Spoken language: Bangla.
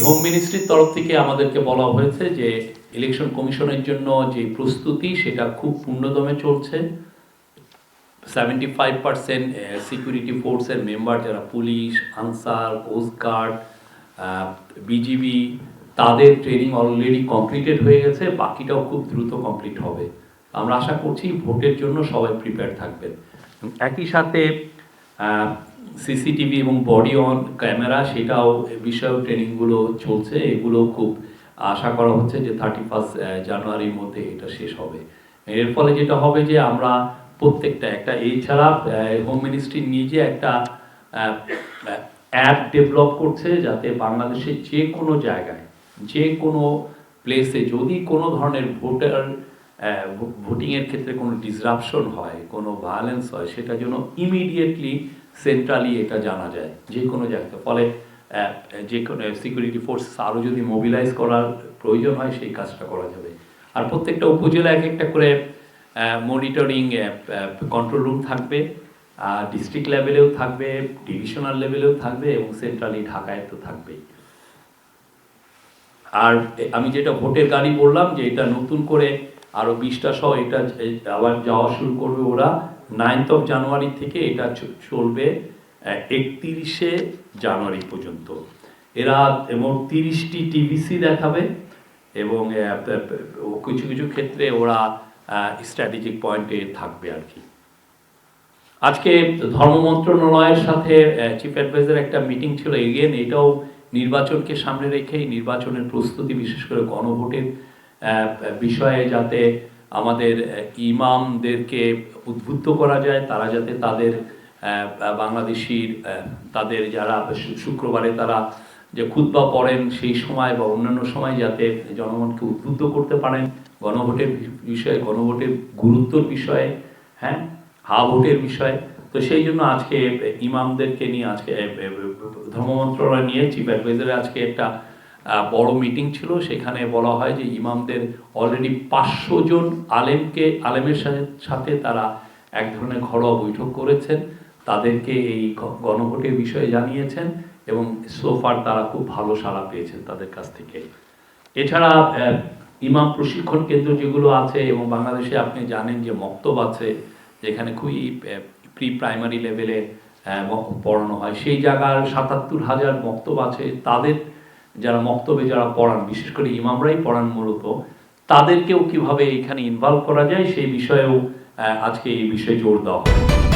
হোম মিনিস্ট্রির তরফ থেকে আমাদেরকে বলা হয়েছে যে ইলেকশন কমিশনের জন্য যে প্রস্তুতি সেটা খুব পূর্ণদমে চলছে। 75% সিকিউরিটি ফোর্সের মেম্বার যারা পুলিশ, আনসার, কোস্টগার্ড, বিজিবি, তাদের ট্রেনিং অলরেডি কমপ্লিটেড হয়ে গেছে, বাকিটাও খুব দ্রুত কমপ্লিট হবে। আমরা আশা করছি ভোটের জন্য সবাই প্রিপেয়ার থাকবেন। একই সাথে সিসিটিভি এবং বডি অন ক্যামেরা সেটাও বিষয়েও ট্রেনিংগুলো চলছে। এগুলো খুব আশা করা হচ্ছে যে 31 জানুয়ারির মধ্যে এটা শেষ হবে। এর ফলে যেটা হবে যে আমরা প্রত্যেকটা একটা এছাড়া হোম মিনিস্ট্রি নিজে একটা অ্যাপ ডেভেলপ করছে যাতে বাংলাদেশের যে কোনো জায়গায় যে কোনো প্লেসে যদি কোনো ধরনের ভোটিংয়ের ক্ষেত্রে কোনো ডিসরাপশন হয়, কোনো ভায়োলেন্স হয়, সেটা যেন ইমিডিয়েটলি সেন্ট্রালি এটা জানা যায় যে কোনো জায়গাতে। ফলে যে কোনো সিকিউরিটি ফোর্স আরও যদি মোবিলাইজ করার প্রয়োজন হয় সেই কাজটা করা যাবে। আর প্রত্যেকটা উপজেলা এক একটা করে মনিটরিং কন্ট্রোল রুম থাকবে, ডিস্ট্রিক্ট লেভেলেও থাকবে, ডিভিশনাল লেভেলেও থাকবে এবং সেন্ট্রালি ঢাকায় তো থাকবেই। আর আমি যেটা ভোটের গাড়ি বললাম যে এটা নতুন করে আরও 20টা সহ এটা আবার যাওয়া শুরু করবে ওরা 9th of জানুয়ারি থেকে। এটা চলবে 31শে জানুয়ারি পর্যন্ত। এরা মোট 30টি টিভিসি দেখাবে এবং কিছু কিছু ক্ষেত্রে ওরা স্ট্র্যাটেজিক পয়েন্টে থাকবে আর কি। আজকে ধর্ম মন্ত্রণালয়ের সাথে চিফ অ্যাডভাইজার একটা মিটিং ছিল। এগেন এটাও নির্বাচনকে সামনে রেখেই নির্বাচনের প্রস্তুতি, বিশেষ করে গণভোটের বিষয়ে যাতে আমাদের ইমামদেরকে উদ্বুদ্ধ করা যায়, তারা যাতে তাদের বাংলাদেশির তাদের যারা শুক্রবারে তারা যে খুতবা পড়েন সেই সময় বা অন্যান্য সময় যাতে জনগণকে উদ্বুদ্ধ করতে পারেন গণভোটের বিষয়ে, গণভোটের গুরুত্বর বিষয়ে, হ্যাঁ, ভোটের বিষয়ে। তো সেই জন্য আজকে ইমামদেরকে নিয়ে আজকে ধর্ম মন্ত্রণালয় নিয়ে চিফ অ্যাডভাইজারের আজকে একটা বড় মিটিং ছিল। সেখানে বলা হয় যে ইমামদের অলরেডি 500 জন আলেমের সাথে তারা এক ধরনের ঘরোয়া বৈঠক করেছেন, তাদেরকে এই গণভোটের বিষয়ে জানিয়েছেন এবং সোফার তারা খুব ভালো সাড়া পেয়েছেন তাদের কাছ থেকে। এছাড়া ইমাম প্রশিক্ষণ কেন্দ্র যেগুলো আছে এবং বাংলাদেশে আপনি জানেন যে মক্তব আছে যেখানে খুবই প্রি প্রাইমারি লেভেলে পড়ানো হয়, সেই জায়গার 77,000 মক্তব আছে। তাদের যারা মক্তবে যারা পড়ান, বিশেষ করে ইমামরাই পড়ান মূলত, তাদেরকেও কিভাবে এখানে ইনভলভ করা যায় সেই বিষয়েও আজকে এই বিষয়ে জোর দেওয়া হয়।